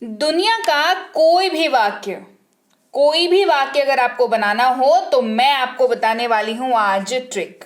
दुनिया का कोई भी वाक्य अगर आपको बनाना हो तो मैं आपको बताने वाली हूं आज ट्रिक।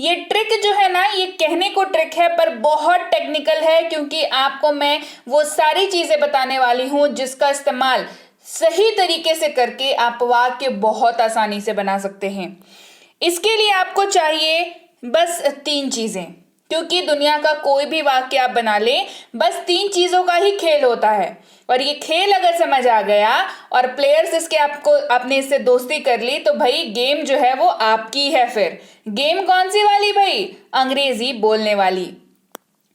ये ट्रिक जो है ना, ये कहने को ट्रिक है पर बहुत टेक्निकल है, क्योंकि आपको मैं वो सारी चीजें बताने वाली हूं जिसका इस्तेमाल सही तरीके से करके आप वाक्य बहुत आसानी से बना सकते हैं। इसके लिए आपको चाहिए बस 3 चीजें, क्योंकि दुनिया का कोई भी वाक्य आप बना ले, बस 3 चीजों का ही खेल होता है। और ये खेल अगर समझ आ गया और प्लेयर्स इसके आपने इससे दोस्ती कर ली तो भाई गेम जो है वो आपकी है। फिर गेम कौन सी वाली भाई? अंग्रेजी बोलने वाली।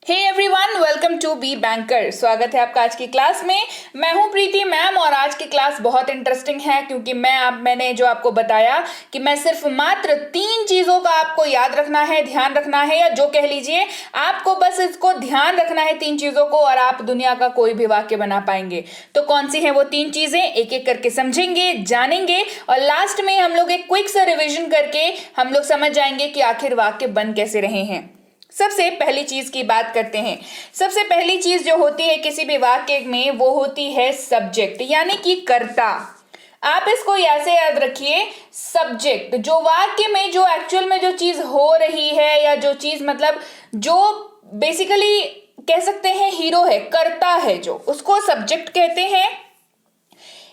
Hey everyone, welcome to be banker. स्वागत है आपका आज की क्लास में। मैं हूं प्रीति मैम और आज की क्लास बहुत इंटरेस्टिंग है, क्योंकि मैंने जो आपको बताया कि मैं सिर्फ मात्र 3 चीजों का आपको याद रखना है, ध्यान रखना है, या जो कह लीजिए आपको बस इसको ध्यान रखना है 3 चीजों को, और आप दुनिया का कोई भी वाक्य बना पाएंगे। तो कौन सी है वो 3 चीजें, एक एक करके समझेंगे, जानेंगे, और लास्ट में हम लोग एक क्विक सा रिविजन करके हम लोग समझ जाएंगे कि आखिर वाक्य बन कैसे रहे हैं। सबसे पहली चीज की बात करते हैं। सबसे पहली चीज जो होती है किसी भी वाक्य में, वो होती है सब्जेक्ट, यानी कि कर्ता। आप इसको ऐसे याद रखिए, सब्जेक्ट जो वाक्य में जो एक्चुअल में जो चीज हो रही है, या जो चीज मतलब जो बेसिकली कह सकते हैं हीरो है, कर्ता है, जो उसको सब्जेक्ट कहते हैं।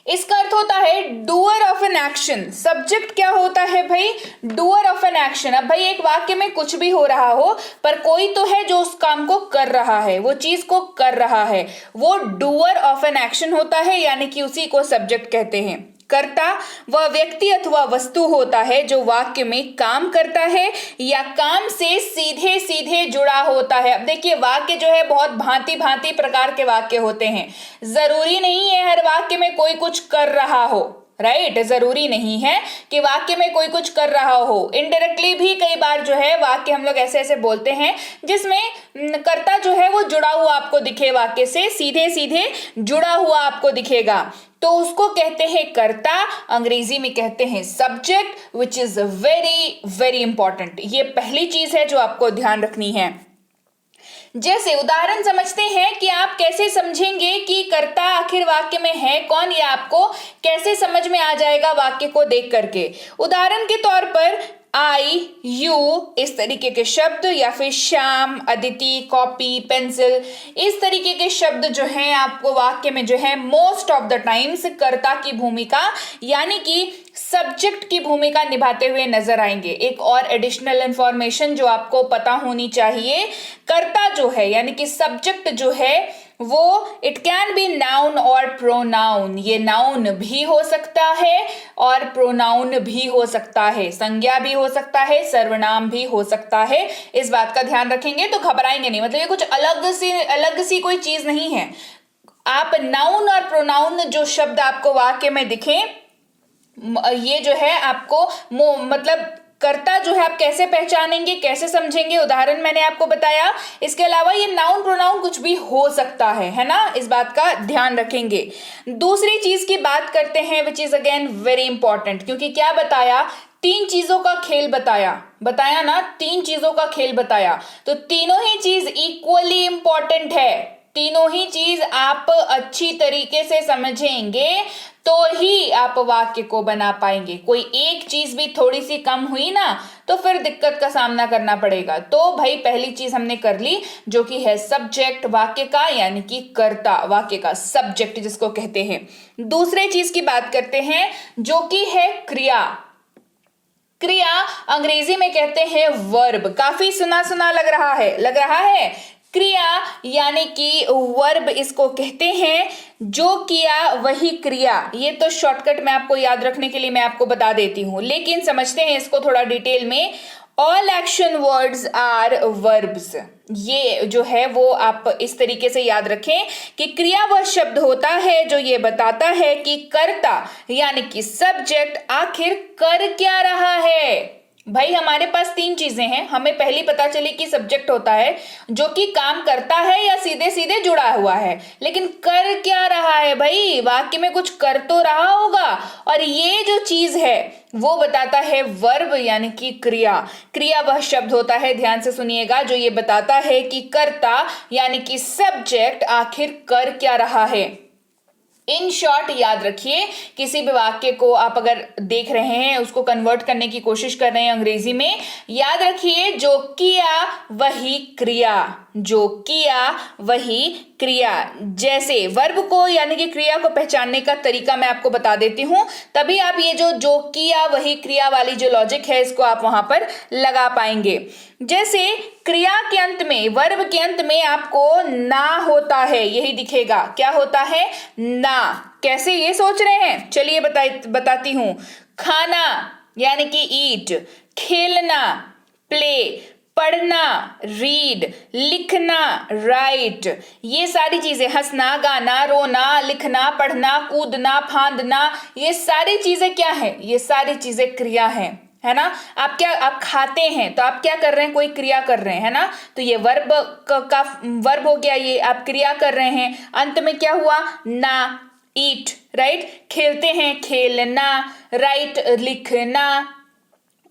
इसका अर्थ होता है doer of an action. Subject क्या होता है भाई? Doer of an action. अब भाई एक वाक्य में कुछ भी हो रहा हो पर कोई तो है जो उस काम को कर रहा है, वो चीज को कर रहा है, वो डूअर ऑफ एन एक्शन होता है, यानी कि उसी को सब्जेक्ट कहते हैं। कर्ता वह व्यक्ति अथवा वस्तु होता है जो वाक्य में काम करता है या काम से सीधे सीधे जुड़ा होता है। अब देखिए वाक्य जो है बहुत भांति भांति प्रकार के वाक्य होते हैं। जरूरी नहीं है हर वाक्य में कोई कुछ कर रहा हो, राइट? जरूरी नहीं है कि वाक्य में कोई कुछ कर रहा हो। इनडायरेक्टली भी कई बार जो है वाक्य हम लोग ऐसे ऐसे बोलते हैं जिसमें कर्ता जो है वो जुड़ा हुआ आपको दिखे, वाक्य से सीधे सीधे जुड़ा हुआ आपको दिखेगा, तो उसको कहते हैं कर्ता। अंग्रेजी में कहते हैं subject, which is very very important. ये पहली चीज है जो आपको ध्यान रखनी है। जैसे उदाहरण समझते हैं कि आप कैसे समझेंगे कि कर्ता आखिर वाक्य में है कौन, या आपको कैसे समझ में आ जाएगा वाक्य को देख करके। उदाहरण के तौर पर आई, यू, इस तरीके के शब्द, या फिर श्याम, अदिति, कॉपी, पेंसिल, इस तरीके के शब्द जो हैं आपको वाक्य में जो है मोस्ट ऑफ द टाइम्स कर्ता की भूमिका यानी कि सब्जेक्ट की भूमिका निभाते हुए नजर आएंगे। एक और एडिशनल इंफॉर्मेशन जो आपको पता होनी चाहिए, कर्ता जो है यानी कि सब्जेक्ट जो है वो इट कैन बी नाउन और प्रोनाउन। ये नाउन भी हो सकता है और प्रोनाउन भी हो सकता है, संज्ञा भी हो सकता है, सर्वनाम भी हो सकता है। इस बात का ध्यान रखेंगे तो घबराएंगे नहीं, मतलब ये कुछ अलग सी कोई चीज नहीं है। आप नाउन और प्रोनाउन जो शब्द आपको वाक्य में दिखे, ये जो है आपको मतलब कर्ता जो है आप कैसे पहचानेंगे, कैसे समझेंगे, उदाहरण मैंने आपको बताया। इसके अलावा ये नाउन प्रोनाउन कुछ भी हो सकता है ना? इस बात का ध्यान रखेंगे। दूसरी चीज की बात करते हैं which is again very important, क्योंकि क्या बताया? 3 चीजों का खेल बताया ना, 3 चीजों का खेल बताया, तो तीनों ही चीज इक्वली इंपॉर्टेंट है। तीनों ही चीज आप अच्छी तरीके से समझेंगे तो ही आप वाक्य को बना पाएंगे। कोई एक चीज भी थोड़ी सी कम हुई ना तो फिर दिक्कत का सामना करना पड़ेगा। तो भाई पहली चीज हमने कर ली जो कि है सब्जेक्ट वाक्य का, यानी कि कर्ता वाक्य का, सब्जेक्ट जिसको कहते हैं। दूसरे चीज की बात करते हैं जो कि है क्रिया। क्रिया अंग्रेजी में कहते हैं वर्ब। काफी सुना सुना लग रहा है। क्रिया यानी कि वर्ब इसको कहते हैं, जो किया वही क्रिया। ये तो शॉर्टकट में आपको याद रखने के लिए मैं आपको बता देती हूं, लेकिन समझते हैं इसको थोड़ा डिटेल में। All action words are verbs. ये जो है वो आप इस तरीके से याद रखें कि क्रिया वह शब्द होता है जो ये बताता है कि कर्ता यानी कि सब्जेक्ट आखिर कर क्या रहा है। भाई हमारे पास 3 चीजें हैं। हमें पहली पता चली कि सब्जेक्ट होता है जो कि काम करता है या सीधे सीधे जुड़ा हुआ है, लेकिन कर क्या रहा है भाई? वाक्य में कुछ कर तो रहा होगा, और ये जो चीज है वो बताता है वर्ब यानी कि क्रिया। क्रिया वह शब्द होता है, ध्यान से सुनिएगा, जो ये बताता है कि कर्ता यानी कि सब्जेक्ट आखिर कर क्या रहा है। इन शॉर्ट याद रखिए, किसी भी वाक्य को आप अगर देख रहे हैं, उसको कन्वर्ट करने की कोशिश कर रहे हैं अंग्रेजी में, याद रखिए जो किया वही क्रिया, जो किया वही क्रिया। जैसे वर्ब को यानी कि क्रिया को पहचानने का तरीका मैं आपको बता देती हूं, तभी आप ये जो किया वही क्रिया वाली जो लॉजिक है इसको आप वहां पर लगा पाएंगे। जैसे क्रिया के अंत में, वर्ब के अंत में आपको ना होता है, यही दिखेगा, क्या होता है? ना। कैसे, ये सोच रहे हैं? चलिए बताती हूं। खाना यानी कि ईट, खेलना प्ले, पढ़ना रीड, लिखना राइट, ये सारी चीजें, हंसना, गाना, रोना, लिखना, पढ़ना, कूदना, फांदना, ये सारी चीजें क्या है? ये सारी चीजें क्रिया है ना। आप खाते हैं तो आप क्या कर रहे हैं? कोई क्रिया कर रहे हैं, है ना। तो ये वर्ब का वर्ब हो गया, ये आप क्रिया कर रहे हैं। अंत में क्या हुआ? ना, ईट, राइट। खेलते हैं, खेलना, राइट, लिखना,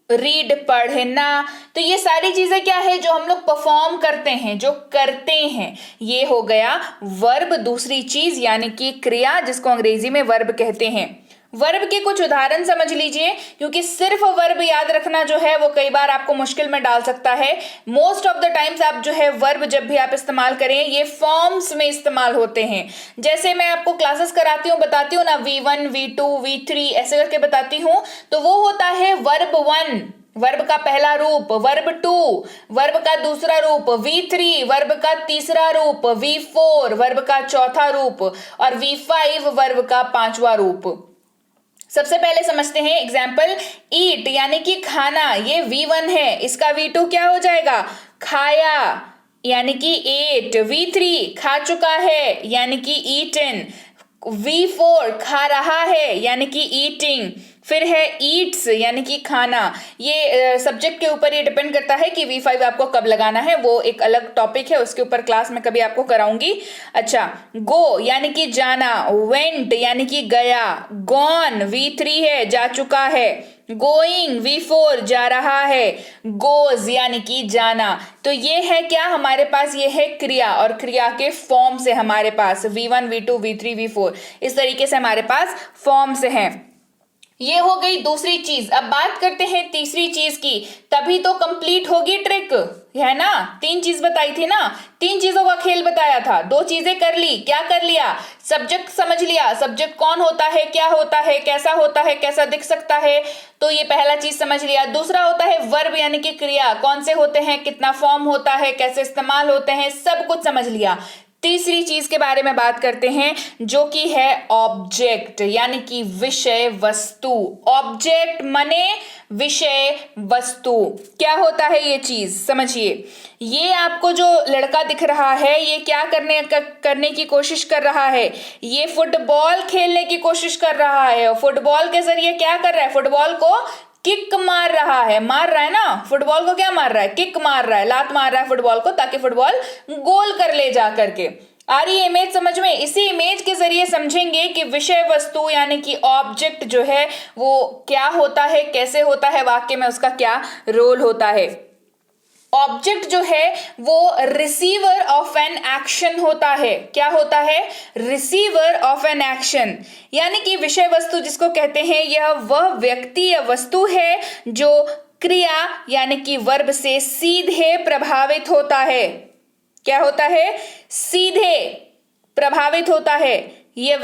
रीड, पढ़ना। तो ये सारी चीजें क्या है? जो हम लोग परफॉर्म करते हैं, जो करते हैं, ये हो गया वर्ब। दूसरी चीज यानी कि क्रिया, जिसको अंग्रेजी में वर्ब कहते हैं। वर्ब के कुछ उदाहरण समझ लीजिए, क्योंकि सिर्फ वर्ब याद रखना जो है वो कई बार आपको मुश्किल में डाल सकता है। मोस्ट ऑफ द टाइम्स आप जो है वर्ब जब भी आप इस्तेमाल करें, ये फॉर्म्स में इस्तेमाल होते हैं। जैसे मैं आपको क्लासेस कराती हूँ, बताती हूँ ना, V1 V2 V3 ऐसे करके बताती हूँ, तो वो होता है वर्ब 1, वर्ब का पहला रूप, वर्ब 2 वर्ब का दूसरा रूप, V3 वर्ब का तीसरा रूप, V4 वर्ब का चौथा रूप और V5 वर्ब का पांचवा रूप। सबसे पहले समझते हैं एग्जाम्पल। ईट यानी कि खाना, ये V1 है, इसका V2 क्या हो जाएगा? खाया यानी कि एट। V3 खा चुका है यानी कि ईटन। V4 खा रहा है यानी कि ईटिंग। फिर है ईट्स यानी कि खाना। ये सब्जेक्ट के ऊपर ये डिपेंड करता है कि V5 आपको कब लगाना है, वो एक अलग टॉपिक है, उसके ऊपर क्लास में कभी आपको कराऊंगी। अच्छा, गो यानी कि जाना, वेंट यानी कि गया, गॉन V3 है, जा चुका है, गोइंग V4 जा रहा है, गोज यानी कि जाना। तो ये है क्या हमारे पास? ये है क्रिया, और क्रिया के फॉर्म से हमारे पास V1 V2 V3 V4 इस तरीके से हमारे पास फॉर्म से हैं। ये हो गई दूसरी चीज। अब बात करते हैं तीसरी चीज की, तभी तो कंप्लीट होगी ट्रिक, है ना। 3 चीज बताई थी ना, 3 चीजों का खेल बताया था। 2 चीजें कर ली, क्या कर लिया? सब्जेक्ट समझ लिया, सब्जेक्ट कौन होता है, क्या होता है, कैसा दिख सकता है, तो ये पहला चीज समझ लिया। दूसरा होता है वर्ब यानी कि क्रिया, कौन से होते हैं, कितना फॉर्म होता है, कैसे इस्तेमाल होते हैं, सब कुछ समझ लिया। तीसरी चीज के बारे में बात करते हैं, जो कि है ऑब्जेक्ट यानी कि विषय वस्तु। ऑब्जेक्ट माने विषय वस्तु। क्या होता है ये चीज? समझिए, ये आपको जो लड़का दिख रहा है, ये क्या करने की कोशिश कर रहा है? ये फुटबॉल खेलने की कोशिश कर रहा है। फुटबॉल के जरिए क्या कर रहा है? फुटबॉल को किक मार रहा है ना। फुटबॉल को क्या मार रहा है? किक मार रहा है, लात मार रहा है फुटबॉल को, ताकि फुटबॉल गोल कर ले जा करके। आ रही है इमेज समझ में? इसी इमेज के जरिए समझेंगे कि विषय वस्तु यानी कि ऑब्जेक्ट जो है वो क्या होता है, कैसे होता है, वाक्य में उसका क्या रोल होता है। ऑब्जेक्ट जो है वो रिसीवर ऑफ एन एक्शन होता है। क्या होता है? रिसीवर ऑफ एन एक्शन, यानी कि विषय वस्तु जिसको कहते हैं, यह वह व्यक्ति या वस्तु है जो क्रिया यानी कि वर्ब से सीधे प्रभावित होता है। क्या होता है? सीधे प्रभावित होता है। यह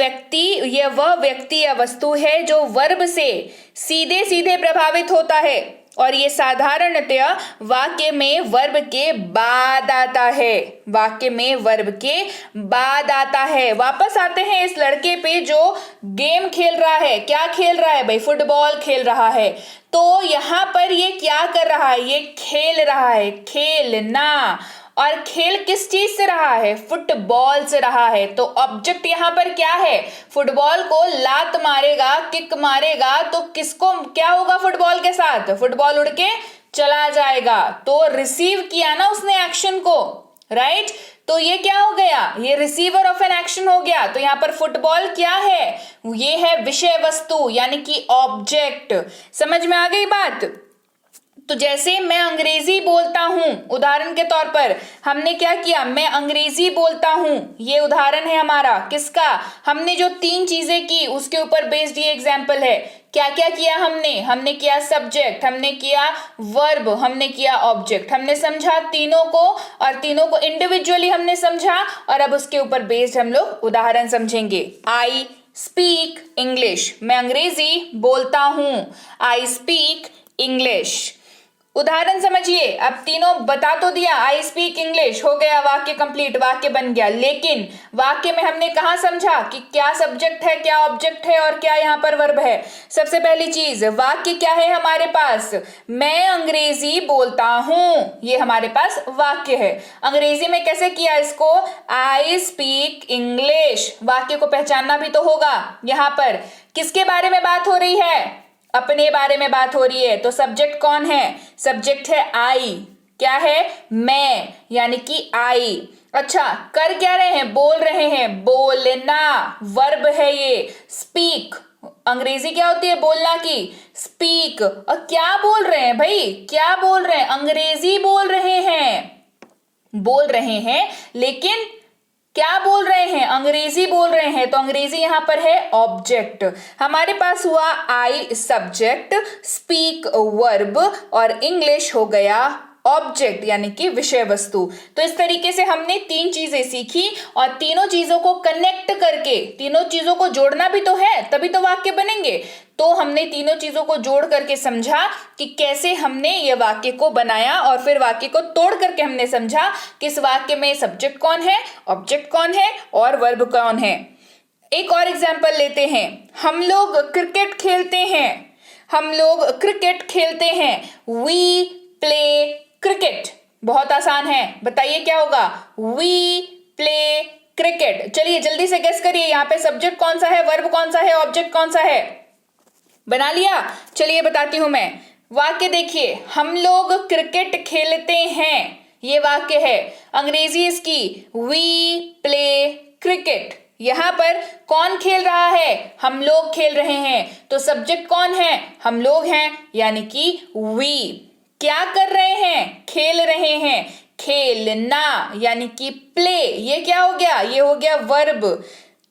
वह व्यक्ति या वस्तु है जो वर्ब से सीधे सीधे प्रभावित होता है, और ये साधारणतया वाक्य में वर्ब के बाद आता है। वाक्य में वर्ब के बाद आता है। वापस आते हैं इस लड़के पे जो गेम खेल रहा है। क्या खेल रहा है भाई? फुटबॉल खेल रहा है। तो यहाँ पर ये क्या कर रहा है? ये खेल रहा है, खेलना। और खेल किस चीज से रहा है? फुटबॉल से रहा है। तो ऑब्जेक्ट यहाँ पर क्या है? फुटबॉल को लात मारेगा, किक मारेगा, तो किसको क्या होगा? फुटबॉल के साथ फुटबॉल उड़ के चला जाएगा। तो रिसीव किया ना उसने एक्शन को, राइट। तो ये क्या हो गया? ये रिसीवर ऑफ एन एक्शन हो गया। तो यहाँ पर फुटबॉल क्या है? ये है विषय वस्तु यानी कि ऑब्जेक्ट। समझ में आ गई बात? तो जैसे मैं अंग्रेजी बोलता हूं, उदाहरण के तौर पर हमने क्या किया, मैं अंग्रेजी बोलता हूं, ये उदाहरण है हमारा किसका, हमने जो 3 चीजें की उसके ऊपर बेस्ड ये एग्जाम्पल है। क्या क्या किया हमने किया सब्जेक्ट, हमने किया वर्ब, हमने किया ऑब्जेक्ट, हमने समझा तीनों को और तीनों को इंडिविजुअली हमने समझा और अब उसके ऊपर बेस्ड हम लोग उदाहरण समझेंगे। आई स्पीक इंग्लिश, मैं अंग्रेजी बोलता हूं, आई स्पीक इंग्लिश। उदाहरण समझिए, अब तीनों बता तो दिया, आई स्पीक इंग्लिश हो गया, वाक्य कंप्लीट, वाक्य बन गया, लेकिन वाक्य में हमने कहा समझा कि क्या सब्जेक्ट है, क्या ऑब्जेक्ट है और क्या यहाँ पर वर्ब है। सबसे पहली चीज, वाक्य क्या है हमारे पास, मैं अंग्रेजी बोलता हूं, ये हमारे पास वाक्य है। अंग्रेजी में कैसे किया इसको, आई स्पीक इंग्लिश, वाक्य को पहचानना भी तो होगा। यहाँ पर किसके बारे में बात हो रही है, अपने बारे में बात हो रही है, तो सब्जेक्ट कौन है, सब्जेक्ट है आई, क्या है मैं, यानी कि आई। अच्छा, कर क्या रहे हैं, बोल रहे हैं, बोलना वर्ब है ये, स्पीक अंग्रेजी क्या होती है बोलना की, स्पीक, और क्या बोल रहे हैं भाई, क्या बोल रहे हैं, अंग्रेजी बोल रहे हैं लेकिन क्या बोल रहे हैं, अंग्रेजी बोल रहे हैं, तो अंग्रेजी यहां पर है ऑब्जेक्ट। हमारे पास हुआ आई सब्जेक्ट, स्पीक वर्ब और इंग्लिश हो गया ऑब्जेक्ट यानी कि विषय वस्तु। तो इस तरीके से हमने 3 चीजें सीखी और तीनों चीजों को कनेक्ट करके, तीनों चीजों को जोड़ना भी तो है तभी तो वाक्य बनेंगे। तो हमने तीनों चीजों को जोड़ करके समझा कि कैसे हमने ये वाक्य को बनाया और फिर वाक्य को तोड़ करके हमने समझा कि इस वाक्य में सब्जेक्ट कौन है, ऑब्जेक्ट कौन है और वर्ब कौन है। एक और एग्जाम्पल लेते हैं, हम लोग क्रिकेट खेलते हैं, वी प्ले क्रिकेट। बहुत आसान है, बताइए क्या होगा, वी प्ले क्रिकेट। चलिए जल्दी से गेस करिए, यहाँ पे सब्जेक्ट कौन सा है, वर्ब कौन सा है, ऑब्जेक्ट कौन सा है, बना लिया। चलिए बताती हूं मैं, वाक्य देखिए, हम लोग क्रिकेट खेलते हैं, ये वाक्य है, अंग्रेजी इसकी वी प्ले क्रिकेट। यहां पर कौन खेल रहा है, हम लोग खेल रहे हैं, तो सब्जेक्ट कौन है, हम लोग हैं, यानी कि वी। क्या कर रहे हैं, खेल रहे हैं, खेलना यानी कि प्ले, ये क्या हो गया, ये हो गया वर्ब।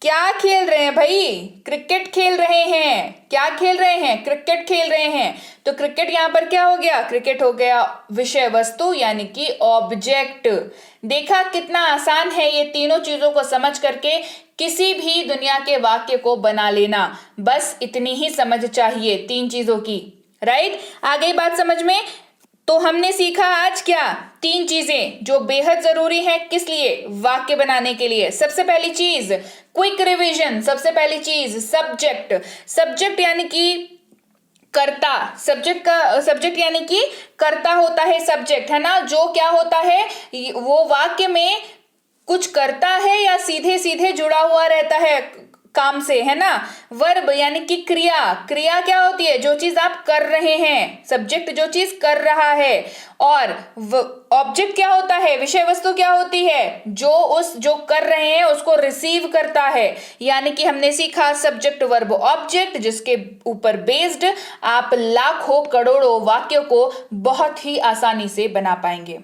क्या खेल रहे हैं भाई, क्रिकेट खेल रहे हैं, क्या खेल रहे हैं, क्रिकेट खेल रहे हैं, तो क्रिकेट यहां पर क्या हो गया, क्रिकेट हो गया विषय वस्तु यानी कि ऑब्जेक्ट। देखा कितना आसान है ये तीनों चीजों को समझ करके किसी भी दुनिया के वाक्य को बना लेना, बस इतनी ही समझ चाहिए 3 चीजों की, राइट। आ गई बात समझ में। तो हमने सीखा आज क्या, 3 चीजें जो बेहद जरूरी है, किस लिए, वाक्य बनाने के लिए। सबसे पहली चीज क्विक रिवीजन, सबसे पहली चीज सब्जेक्ट यानी कि कर्ता, सब्जेक्ट यानी कि कर्ता होता है सब्जेक्ट, है ना, जो क्या होता है, वो वाक्य में कुछ करता है या सीधे सीधे जुड़ा हुआ रहता है काम से, है ना। वर्ब यानी कि क्रिया क्या होती है, जो चीज आप कर रहे हैं, सब्जेक्ट जो चीज कर रहा है, और ऑब्जेक्ट क्या होता है, विषय वस्तु क्या होती है, जो कर रहे हैं उसको रिसीव करता है। यानी कि हमने सीखा सब्जेक्ट वर्ब ऑब्जेक्ट, जिसके ऊपर बेस्ड आप लाखों करोड़ों वाक्यों को बहुत ही आसानी से बना पाएंगे।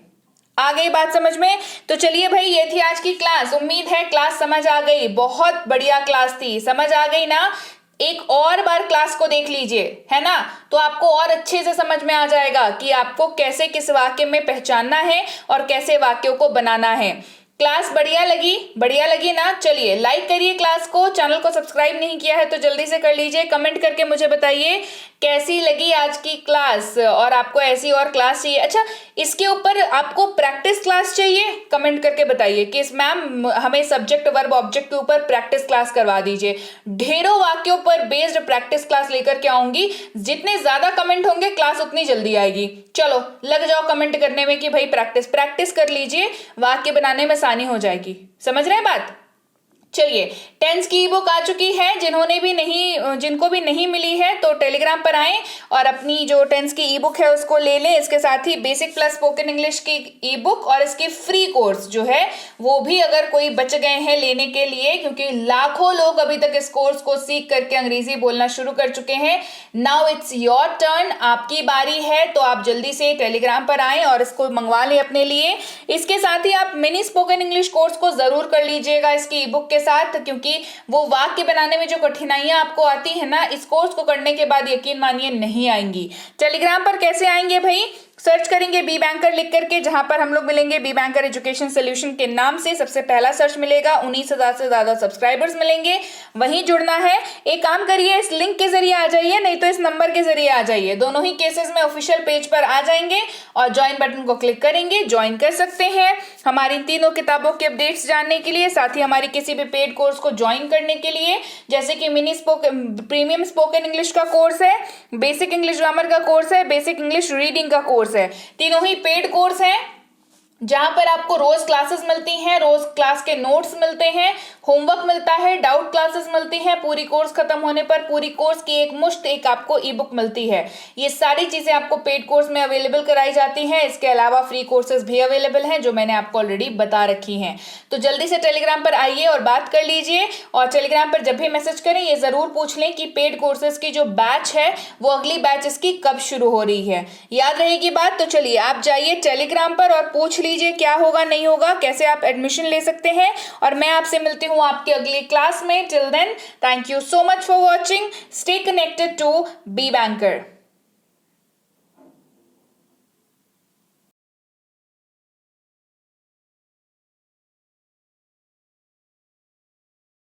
आ गई बात समझ में। तो चलिए भाई, ये थी आज की क्लास, उम्मीद है क्लास समझ आ गई, बहुत बढ़िया क्लास थी, समझ आ गई ना। एक और बार क्लास को देख लीजिए, है ना, तो आपको और अच्छे से समझ में आ जाएगा कि आपको कैसे किस वाक्य में पहचानना है और कैसे वाक्यों को बनाना है। क्लास बढ़िया लगी ना। चलिए लाइक करिए क्लास को, चैनल को सब्सक्राइब नहीं किया है तो जल्दी से कर लीजिए, कमेंट करके मुझे बताइए कैसी लगी आज की क्लास और आपको ऐसी और क्लास चाहिए। अच्छा, इसके ऊपर आपको प्रैक्टिस क्लास चाहिए, कमेंट करके बताइए कि इस मैम हमें सब्जेक्ट वर्ब ऑब्जेक्ट के ऊपर प्रैक्टिस क्लास करवा दीजिए। ढेरों वाक्यों पर बेस्ड प्रैक्टिस क्लास लेकर के आऊंगी, जितने ज्यादा कमेंट होंगे क्लास उतनी जल्दी आएगी। चलो लग जाओ कमेंट करने में कि भाई प्रैक्टिस कर लीजिए, वाक्य बनाने में आसानी हो जाएगी। समझ रहे हैं बात। चलिए, टेंस की ई बुक आ चुकी है। जिनको भी नहीं मिली है तो टेलीग्राम पर आएं और अपनी जो टेंस की ई बुक है उसको ले लें। इसके साथ ही बेसिक प्लस स्पोकन इंग्लिश की ई बुक और इसकी फ्री कोर्स जो है वो भी अगर कोई बच गए हैं लेने के लिए, क्योंकि लाखों लोग अभी तक इस कोर्स को सीख करके अंग्रेजी बोलना शुरू कर चुके हैं। नाउ इट्स योर टर्न, आपकी बारी है, तो आप जल्दी से टेलीग्राम पर आएं और इसको मंगवा लें अपने लिए। इसके साथ ही आप मिनी स्पोकन इंग्लिश कोर्स को जरूर कर लीजिएगा इसकी ई बुक के साथ, क्योंकि वो वाक्य बनाने में जो कठिनाइयां आपको आती है ना, इस कोर्स को करने के बाद यकीन मानिए नहीं आएंगी। टेलीग्राम पर कैसे आएंगे भाई? सर्च करेंगे बी बैंकर लिख करके, जहां पर हम लोग मिलेंगे बी बैंकर एजुकेशन सोल्यूशन के नाम से। सबसे पहला सर्च मिलेगा, 19,000 से ज्यादा सब्सक्राइबर्स मिलेंगे, वहीं जुड़ना है। एक काम करिए, इस लिंक के जरिए आ जाइए, नहीं तो इस नंबर के जरिए आ जाइए। दोनों ही केसेस में ऑफिशियल पेज पर आ जाएंगे और ज्वाइन बटन को क्लिक करेंगे, ज्वाइन कर सकते हैं हमारी तीनों किताबों के अपडेट्स जानने के लिए, साथ ही हमारी किसी भी पेड कोर्स को ज्वाइन करने के लिए, जैसे कि प्रीमियम स्पोकन इंग्लिश का कोर्स है, बेसिक इंग्लिश ग्रामर का कोर्स है, बेसिक इंग्लिश रीडिंग का कोर्स है। तीनों ही पेड कोर्स हैं जहां पर आपको रोज क्लासेस मिलती हैं, रोज क्लास के नोट्स मिलते हैं, होमवर्क मिलता है, डाउट क्लासेस मिलती हैं। पूरी कोर्स खत्म होने पर पूरी कोर्स की एक आपको ई बुक मिलती है। ये सारी चीजें आपको पेड कोर्स में अवेलेबल कराई जाती हैं। इसके अलावा फ्री कोर्सेज भी अवेलेबल हैं जो मैंने आपको ऑलरेडी बता रखी हैं। तो जल्दी से टेलीग्राम पर आइए और बात कर लीजिए। और टेलीग्राम पर जब भी मैसेज करें ये जरूर पूछ लें कि पेड कोर्सेज की जो बैच है वो अगली बैच इसकी कब शुरू हो रही है। याद रहेगी बात? तो चलिए आप जाइए टेलीग्राम पर और पूछ लीजिए क्या होगा नहीं होगा, कैसे आप एडमिशन ले सकते हैं। और मैं आपसे मिलती हूं आपकी अगली क्लास में। Till then, thank you so much for watching. Stay connected to be banker.